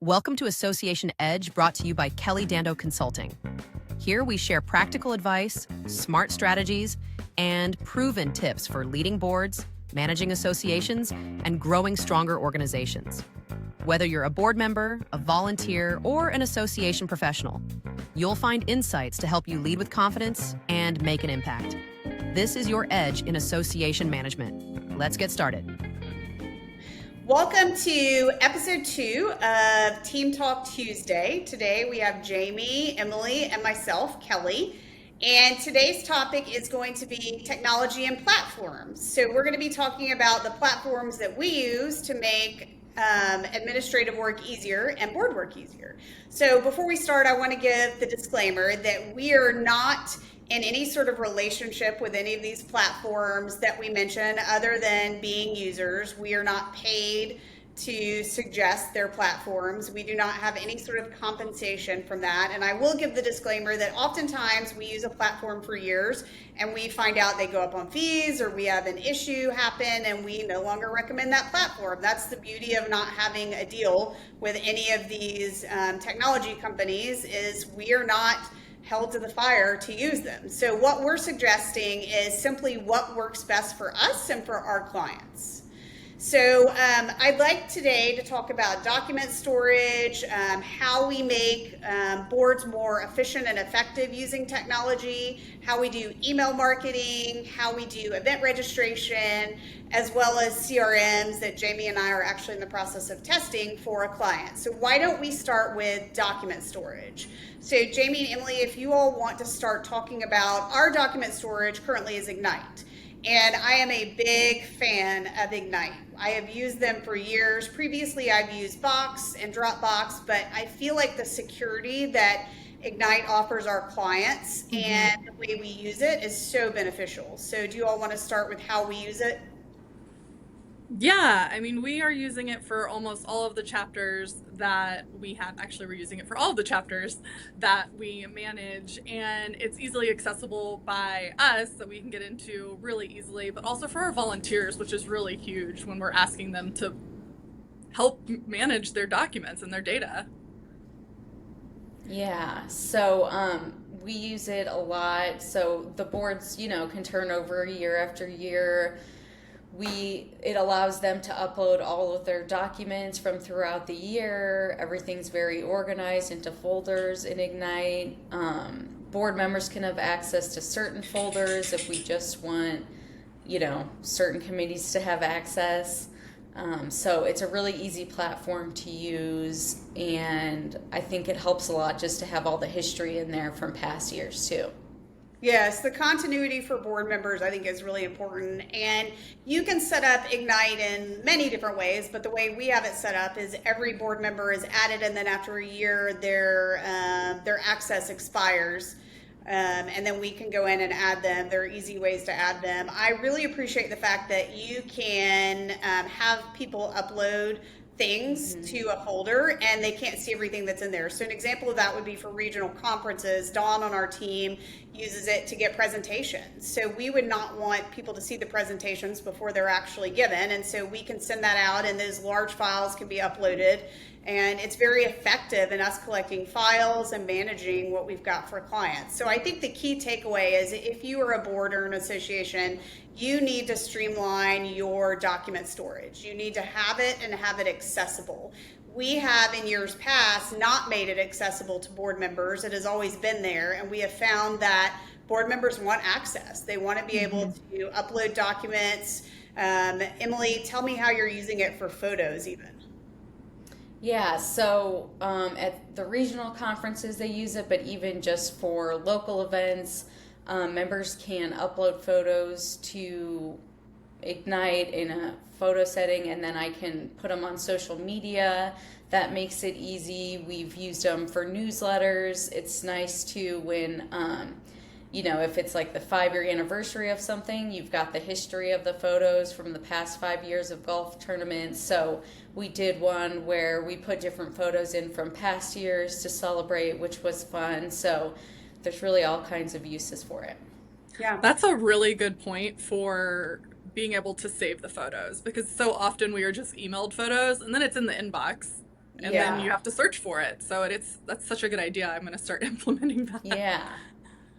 Welcome to Association Edge, brought to you by Kelly Dando Consulting. Here we share practical advice, smart strategies, and proven tips for leading boards, managing associations, and growing stronger organizations. Whether you're a board member, a volunteer, or an association professional, you'll find insights to help you lead with confidence and make an impact. This is your edge in association management. Let's get started. Welcome to episode 2 of Team Talk Tuesday. Today we have Jamie, Emily, and myself, Kelly. And today's topic is going to be technology and platforms. So we're going to be talking about the platforms that we use to make administrative work easier and board work easier. So before we start, I want to give the disclaimer that we are not in any sort of relationship with any of these platforms that we mention other than being users. We are not paid to suggest their platforms. We do not have any sort of compensation from that. And I will give the disclaimer that oftentimes we use a platform for years and we find out they go up on fees or we have an issue happen and we no longer recommend that platform. That's the beauty of not having a deal with any of these technology companies, is we are not held to the fire to use them. So what we're suggesting is simply what works best for us and for our clients. So I'd like today to talk about document storage, how we make boards more efficient and effective using technology, how we do email marketing, how we do event registration, as well as CRMs that Jamie and I are actually in the process of testing for a client. So why don't we start with document storage? So Jamie and Emily, if you all want to start talking about our document storage, currently is Ignite. And I am a big fan of Ignite. I have used them for years. Previously, I've used Box and Dropbox, but I feel like the security that Ignite offers our clients and the way we use it is so beneficial. So do you all want to start with how we use it? Yeah, I mean, we are using it for almost all of the chapters that we have. Actually, we're using it for all of the chapters that we manage, and it's easily accessible by us that we can get into really easily, but also for our volunteers, which is really huge when we're asking them to help manage their documents and their data. Yeah, so we use it a lot. So the boards, can turn over year after year. It allows them to upload all of their documents from throughout the year. Everything's very organized into folders in Ignite. Board members can have access to certain folders if we just want, certain committees to have access. So it's a really easy platform to use, and I think it helps a lot just to have all the history in there from past years too. Yes, the continuity for board members I think is really important, and you can set up Ignite in many different ways, but the way we have it set up is every board member is added, and then after a year their access expires, and then we can go in and add them. There are easy ways to add them. I really appreciate the fact that you can have people upload things to a folder and they can't see everything that's in there. So an example of that would be for regional conferences. Dawn on our team uses it to get presentations. So we would not want people to see the presentations before they're actually given. And so we can send that out and those large files can be uploaded. And it's very effective in us collecting files and managing what we've got for clients. So I think the key takeaway is if you are a board or an association, you need to streamline your document storage. You need to have it and have it accessible. We have in years past not made it accessible to board members. It has always been there, and we have found that board members want access. They want to be able to upload documents. Emily, tell me how you're using it for photos even. Yeah, so at the regional conferences they use it, but even just for local events, members can upload photos to Ignite in a photo setting, and then I can put them on social media. That makes it easy. We've used them for newsletters. It's nice too when, if it's like the 5-year anniversary of something, you've got the history of the photos from the past 5 years of golf tournaments. So we did one where we put different photos in from past years to celebrate, which was fun. So there's really all kinds of uses for it. Yeah, that's a really good point for being able to save the photos, because so often we are just emailed photos and then it's in the inbox. and then Yeah. you have to search for it. So that's such a good idea. I'm going to start implementing that. Yeah.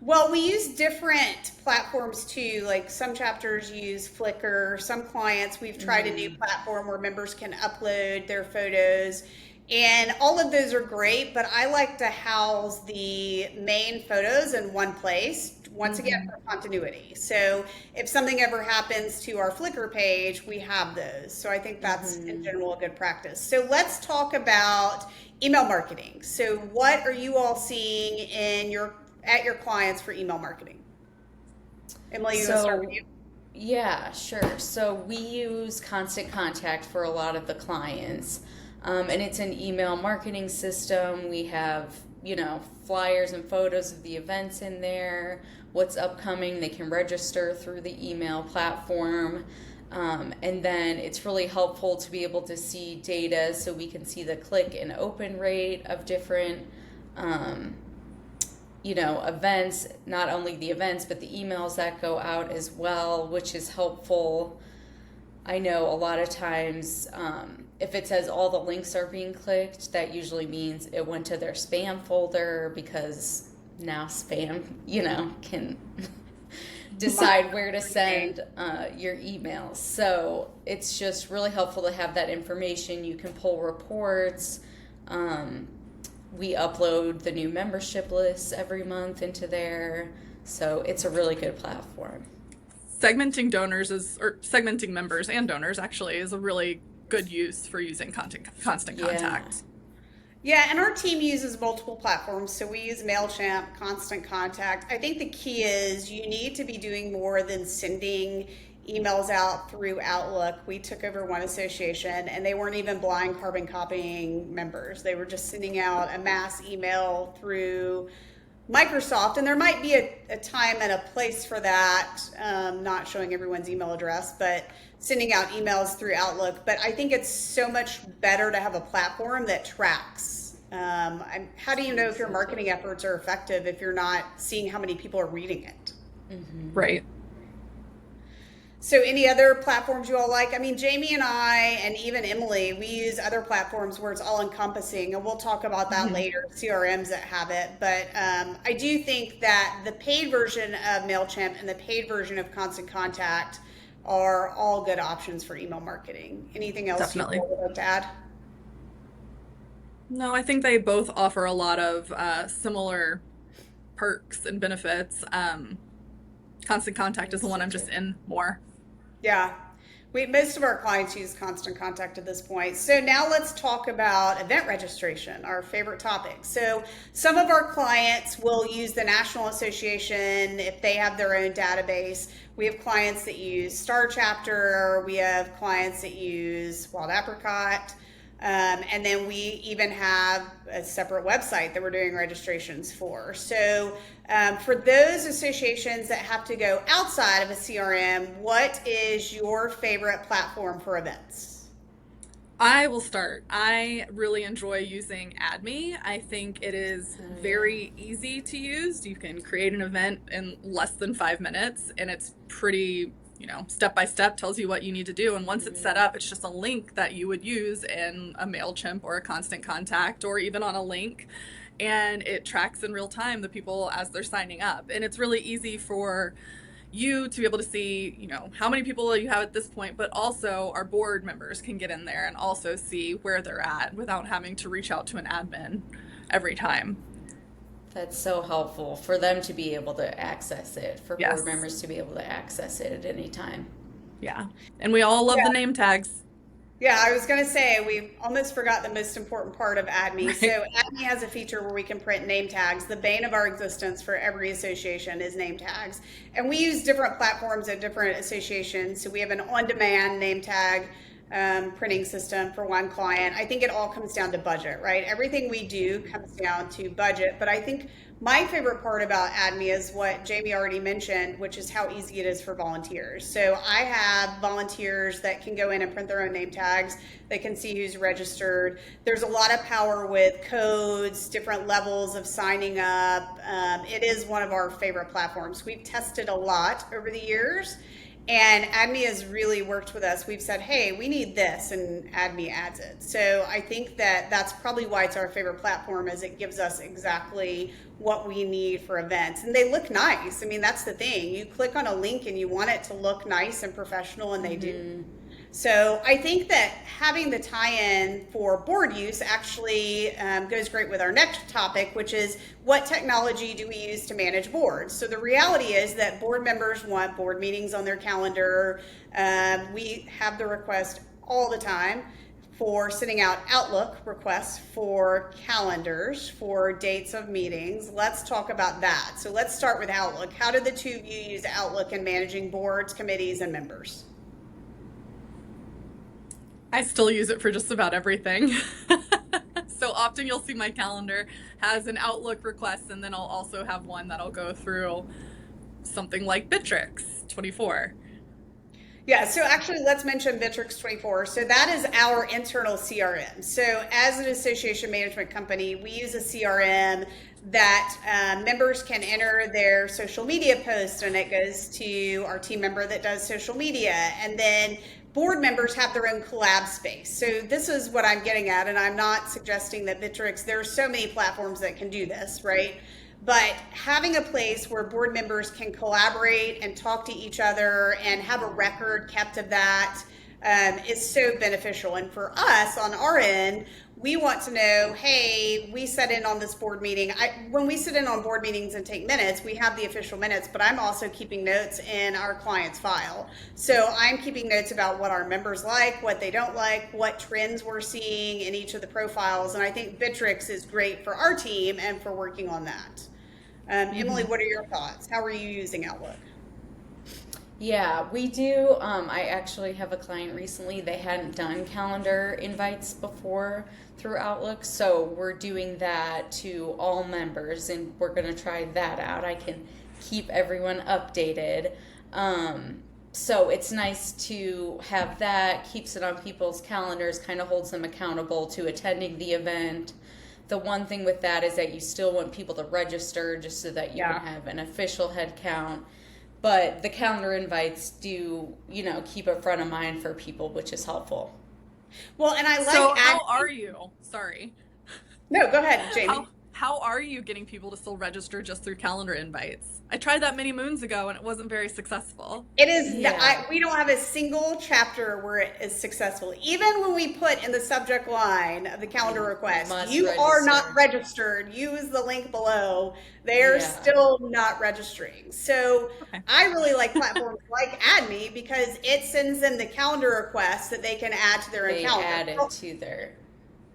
Well, we use different platforms too. Like some chapters use Flickr. Some clients, we've tried a new platform where members can upload their photos. And all of those are great, but I like to house the main photos in one place, once again, for continuity. So if something ever happens to our Flickr page, we have those. So I think that's in general a good practice. So let's talk about email marketing. So what are you all seeing at your clients for email marketing? Emily, you want to start with you? Yeah, sure. So we use Constant Contact for a lot of the clients. And it's an email marketing system. We have, flyers and photos of the events in there, what's upcoming. They can register through the email platform. And then it's really helpful to be able to see data so we can see the click and open rate of different, events, not only the events, but the emails that go out as well, which is helpful. I know a lot of times if it says all the links are being clicked, that usually means it went to their spam folder, because now spam, can decide where to send your emails. So it's just really helpful to have that information. You can pull reports. We upload the new membership lists every month into there. So it's a really good platform. Segmenting segmenting members and donors actually is a really good use for using constant contact. Yeah, and our team uses multiple platforms. So we use MailChimp, Constant Contact. I think the key is you need to be doing more than sending emails out through Outlook. We took over one association and they weren't even blind carbon copying members. They were just sending out a mass email through Microsoft, and there might be a time and a place for that, not showing everyone's email address, but sending out emails through Outlook. But I think it's so much better to have a platform that tracks. How do you know if your marketing efforts are effective if you're not seeing how many people are reading it? Right. So any other platforms you all like? I mean, Jamie and I, and even Emily, we use other platforms where it's all encompassing, and we'll talk about that later, CRMs that have it. But I do think that the paid version of MailChimp and the paid version of Constant Contact are all good options for email marketing. Anything else Definitely. you would like to add? No, I think they both offer a lot of similar perks and benefits. Constant Contact is the one I'm just in more. Yeah, most of our clients use Constant Contact at this point. So now let's talk about event registration, our favorite topic. So some of our clients will use the National Association if they have their own database. We have clients that use Star Chapter. We have clients that use Wild Apricot. And then we even have a separate website that we're doing registrations for. So for those associations that have to go outside of a CRM, what is your favorite platform for events? I will start. I really enjoy using AdMe. I think it is very easy to use. You can create an event in less than 5 minutes, and it's pretty step by step, tells you what you need to do. And once it's set up, it's just a link that you would use in a MailChimp or a Constant Contact or even on a link. And it tracks in real time the people as they're signing up. And it's really easy for you to be able to see, how many people you have at this point, but also our board members can get in there and also see where they're at without having to reach out to an admin every time. That's so helpful for them to be able to access it, for Yes. board members to be able to access it at any time. Yeah. And we all love the name tags. Yeah, I was going to say, we almost forgot the most important part of AdMe. Right. So AdMe has a feature where we can print name tags. The bane of our existence for every association is name tags. And we use different platforms at different associations. So we have an on-demand name tag printing system for one client. I think it all comes down to budget, right? Everything we do comes down to budget. But I think my favorite part about AdMe is what Jamie already mentioned, which is how easy it is for volunteers. So I have volunteers that can go in and print their own name tags. They can see who's registered. There's a lot of power with codes, different levels of signing up. It is one of our favorite platforms. We've tested a lot over the years. And ADME has really worked with us. We've said, hey, we need this, and ADME adds it. So I think that that's probably why it's our favorite platform, is it gives us exactly what we need for events. And they look nice. I mean, that's the thing. You click on a link and you want it to look nice and professional, and they do. So I think that having the tie-in for board use actually goes great with our next topic, which is what technology do we use to manage boards? So the reality is that board members want board meetings on their calendar. We have the request all the time for sending out Outlook requests for calendars for dates of meetings. Let's talk about that. So let's start with Outlook. How do the two of you use Outlook in managing boards, committees, and members? I still use it for just about everything. So often you'll see my calendar has an Outlook request, and then I'll also have one that'll go through something like Bitrix 24. Yeah, so actually let's mention Bitrix 24. So that is our internal CRM. So as an association management company, we use a CRM that members can enter their social media posts, and it goes to our team member that does social media. And then board members have their own collab space. So this is what I'm getting at, and I'm not suggesting that Bitrix, there are so many platforms that can do this, right? But having a place where board members can collaborate and talk to each other and have a record kept of that is so beneficial. And for us on our end, we want to know, hey, we sat in on this board meeting. When we sit in on board meetings and take minutes, we have the official minutes, but I'm also keeping notes in our client's file. So I'm keeping notes about what our members like, what they don't like, what trends we're seeing in each of the profiles. And I think Bitrix is great for our team and for working on that. Emily, what are your thoughts? How are you using Outlook? Yeah, we do. I actually have a client recently, they hadn't done calendar invites before through Outlook, so we're doing that to all members, and we're going to try that out. I can keep everyone updated. So it's nice to have that, keeps it on people's calendars, kind of holds them accountable to attending the event. The one thing with that is that you still want people to register just so that you can have an official head count. But the calendar invites do, keep it front of mind for people, which is helpful. Well, and I like. So how are you? Sorry. No, go ahead, Jamie. How are you getting people to still register just through calendar invites? I tried that many moons ago and it wasn't very successful. It is. We don't have a single chapter where it is successful. Even when we put in the subject line of the calendar request, you are not registered. Use the link below. They're still not registering. So I really like platforms like AdMe because it sends them the calendar request that they can add to their own calendar. Add it to their.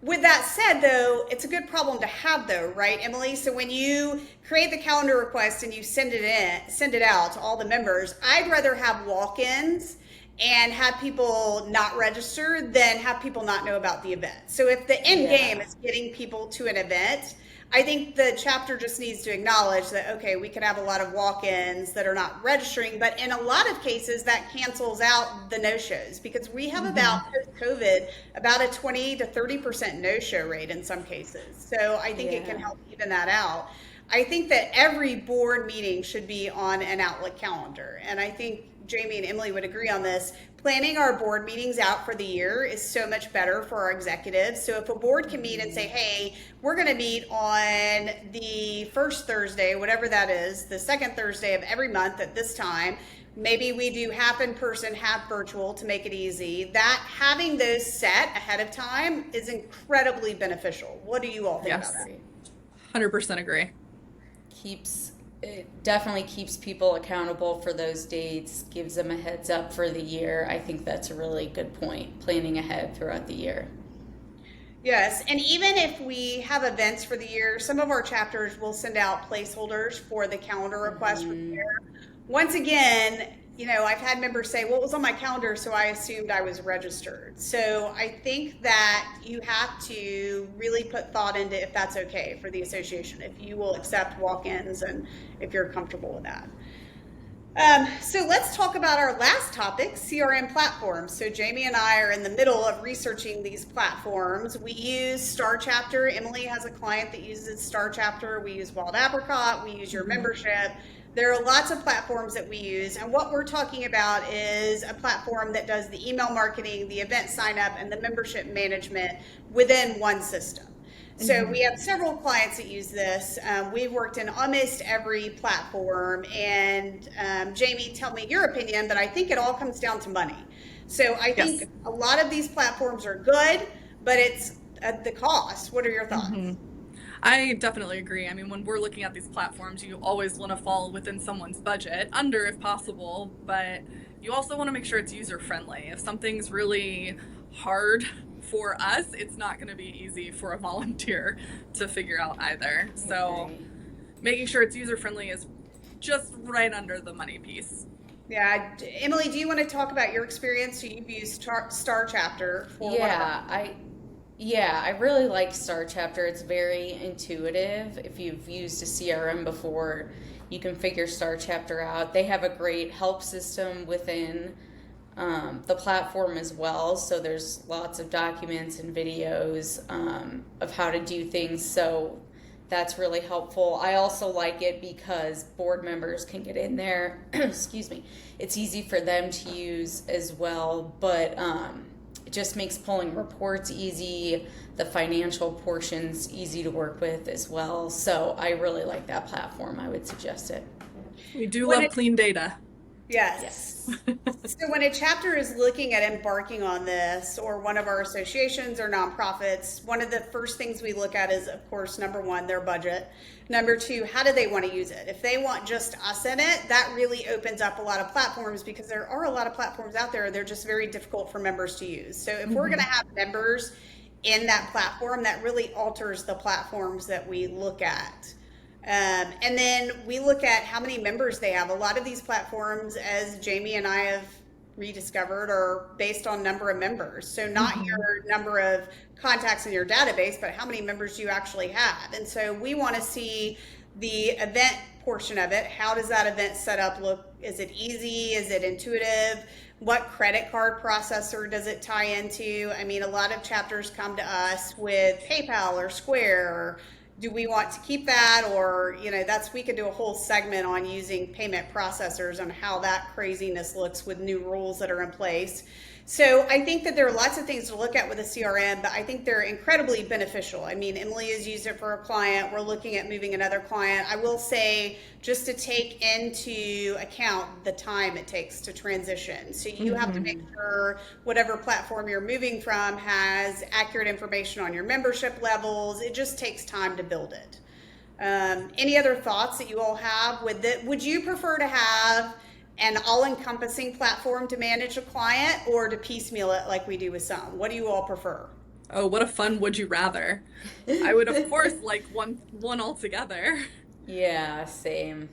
With that said, though, it's a good problem to have, though, right, Emily? So when you create the calendar request and you send it out to all the members, I'd rather have walk-ins and have people not register than have people not know about the event. So if the end game is getting people to an event, I think the chapter just needs to acknowledge that, okay, we could have a lot of walk-ins that are not registering, but in a lot of cases that cancels out the no-shows because we have about, post-COVID, about a 20 to 30% no-show rate in some cases. So I think it can help even that out. I think that every board meeting should be on an Outlook calendar. And I think Jamie and Emily would agree on this. Planning our board meetings out for the year is so much better for our executives. So if a board can meet and say, hey, we're going to meet on the first Thursday, whatever that is, the second Thursday of every month at this time, maybe we do half in person, half virtual to make it easy. That having those set ahead of time is incredibly beneficial. What do you all think about that? 100% agree. It definitely keeps people accountable for those dates, gives them a heads up for the year. I think that's a really good point, planning ahead throughout the year. Yes, and even if we have events for the year, some of our chapters will send out placeholders for the calendar request for the year. Once again, I've had members say, well, it was on my calendar, so I assumed I was registered. So I think that you have to really put thought into if that's okay for the association, if you will accept walk-ins and if you're comfortable with that. So let's talk about our last topic, CRM platforms. So Jamie and I are in the middle of researching these platforms. We use Star Chapter. Emily has a client that uses Star Chapter. We use Wild Apricot. We use Your Membership. There are lots of platforms that we use, and what we're talking about is a platform that does the email marketing, the event sign up, and the membership management within one system. So we have several clients that use this. We've worked in almost every platform, and Jamie, tell me your opinion, but I think it all comes down to money. So I think Yes. a lot of these platforms are good, but it's at the cost. What are your thoughts? I definitely agree. I mean, when we're looking at these platforms, you always want to fall within someone's budget, under if possible, but you also want to make sure it's user friendly. If something's really hard for us, it's not going to be easy for a volunteer to figure out either. So making sure it's user friendly is just right under the money piece. Yeah, Emily, do you want to talk about your experience? So you've used Star Chapter for one of our- I really like Star Chapter. It's very intuitive. If you've used a CRM before, you can figure Star Chapter out. They have a great help system within the platform as well. So there's lots of documents and videos of how to do things. So that's really helpful. I also like it because board members can get in there. Excuse me. It's easy for them to use as well, but it just makes pulling reports easy. The financial portion's easy to work with as well. So I really like that platform. I would suggest it. We do love clean data. Yes. So when a chapter is looking at embarking on this, or one of our associations or nonprofits, one of the first things we look at is, of course, number one, their budget. Number two, how do they want to use it? If they want just us in it, that really opens up a lot of platforms, because there are a lot of platforms out there. They're just very difficult for members to use. So if we're going to have members in that platform, that really alters the platforms that we look at. And then we look at how many members they have. A lot of these platforms, as Jamie and I have rediscovered, are based on number of members. So not your number of contacts in your database, but how many members do you actually have. And so we want to see the event portion of it. How does that event setup look? Is it easy? Is it intuitive? What credit card processor does it tie into? I mean, a lot of chapters come to us with PayPal or Square, or do we want to keep that? Or, we could do a whole segment on using payment processors and how that craziness looks with new rules that are in place. So I think that there are lots of things to look at with a CRM, but I think they're incredibly beneficial. I mean, Emily has used it for a client. We're looking at moving another client. I will say, just to take into account the time it takes to transition. So you have to make sure whatever platform you're moving from has accurate information on your membership levels. It just takes time to build it. Any other thoughts that you all have with it? Would you prefer to have an all-encompassing platform to manage a client, or to piecemeal it like we do with some? What do you all prefer? Oh, what a fun would you rather. I would, of course, like one altogether. Yeah, same.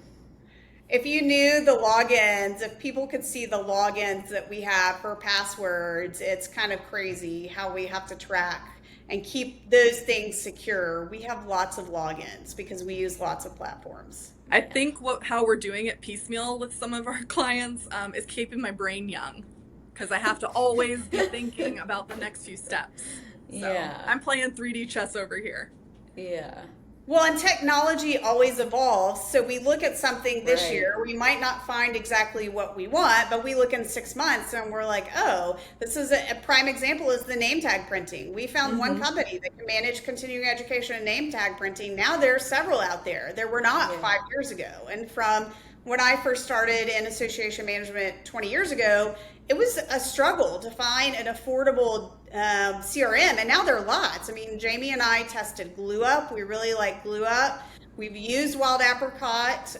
If you knew the logins, if people could see the logins that we have for passwords, it's kind of crazy how we have to track and keep those things secure. We have lots of logins because we use lots of platforms. I think how we're doing it piecemeal with some of our clients is keeping my brain young, because I have to always be thinking about the next few steps. So I'm playing 3D chess over here. Yeah. Well, and technology always evolves. So we look at something this year, we might not find exactly what we want, but we look in 6 months and we're like, oh, this is a prime example is the name tag printing. We found one company that can manage continuing education and name tag printing. Now there are several out there. There were not 5 years ago. And from when I first started in association management 20 years ago, it was a struggle to find an affordable CRM, and now there are lots. I mean, Jamie and I tested Glue Up. We really like Glue Up. We've used Wild Apricot.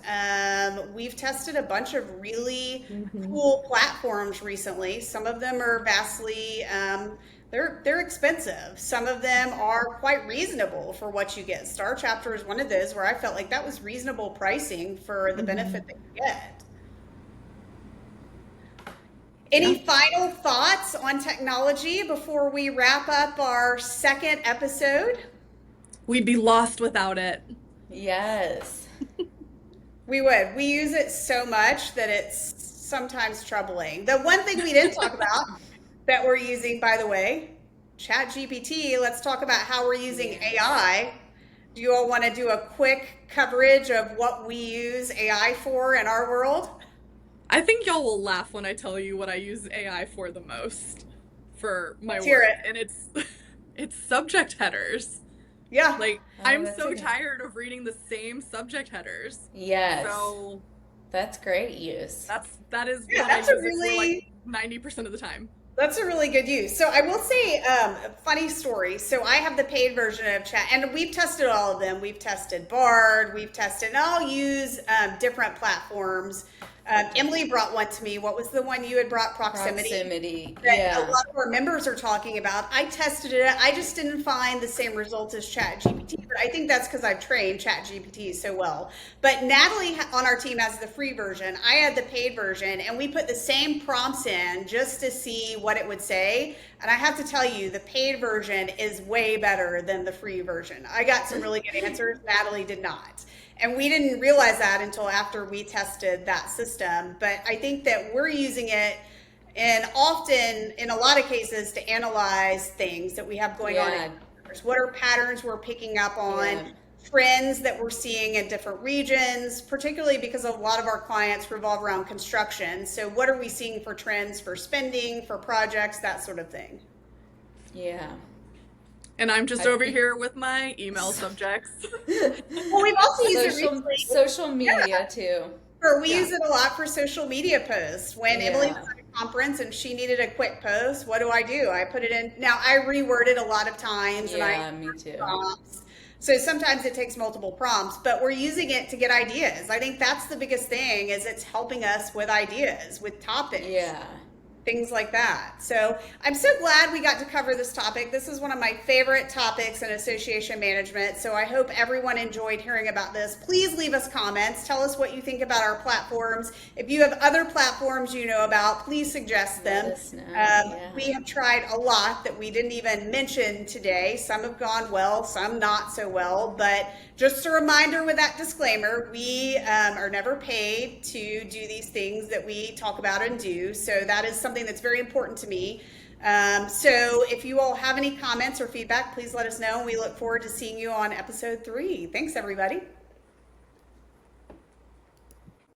We've tested a bunch of really cool platforms recently. Some of them are vastly, they're expensive. Some of them are quite reasonable for what you get. Star Chapter is one of those where I felt like that was reasonable pricing for the benefit that you get. Any final thoughts on technology before we wrap up our second episode? We'd be lost without it. Yes. We would. We use it so much that it's sometimes troubling. The one thing we didn't talk about that we're using, by the way, ChatGPT. Let's talk about how we're using AI Do you all want to do a quick coverage of what we use AI for in our world? I think y'all will laugh when I tell you what I use AI for the most for my Let's hear work, it. and it's subject headers. Yeah. Like, Oh, I'm that's so okay. tired of reading the same subject headers. Yes. So That's great use. that is Yeah, what I that's a use it for, like, really 90% of the time. That's a really good use. So I will say a funny story. So I have the paid version of Chat, and we've tested all of them. We've tested Bard, we've tested, and I'll use different platforms. Emily brought one to me. What was the one you had brought? Proximity. That Yeah. a lot of our members are talking about. I tested it. I just didn't find the same results as ChatGPT, but I think that's because I've trained ChatGPT so well. But Natalie on our team has the free version. I had the paid version, and we put the same prompts in just to see what it would say. And I have to tell you, the paid version is way better than the free version. I got some really good answers. Natalie did not. And we didn't realize that until after we tested that system. But I think that we're using it and often in a lot of cases to analyze things that we have going on. Yeah. What are patterns we're picking up on? Yeah. Trends that we're seeing in different regions, particularly because a lot of our clients revolve around construction. So what are we seeing for trends for spending, for projects, that sort of thing? Yeah. And I'm just I over think- here with my email subjects. Well, we've also used it recently. Social media too. We use it a lot for social media posts. When Emily Yeah. was at a conference and she needed a quick post, what do? I put it in. Now I reword it a lot of times, and Yeah, I me too. prompts. So sometimes it takes multiple prompts, but we're using it to get ideas. I think that's the biggest thing, is it's helping us with ideas, with topics. Yeah. Things like that. So I'm so glad we got to cover this topic. This is one of my favorite topics in association management. So I hope everyone enjoyed hearing about this. Please leave us comments. Tell us what you think about our platforms. If you have other platforms you know about, please suggest them. Let us know. Yeah. We have tried a lot that we didn't even mention today. Some have gone well, some not so well. But just a reminder with that disclaimer, we are never paid to do these things that we talk about and do. So that is something that's very important to me. So if you all have any comments or feedback, please let us know. We look forward to seeing you on episode 3. Thanks, everybody.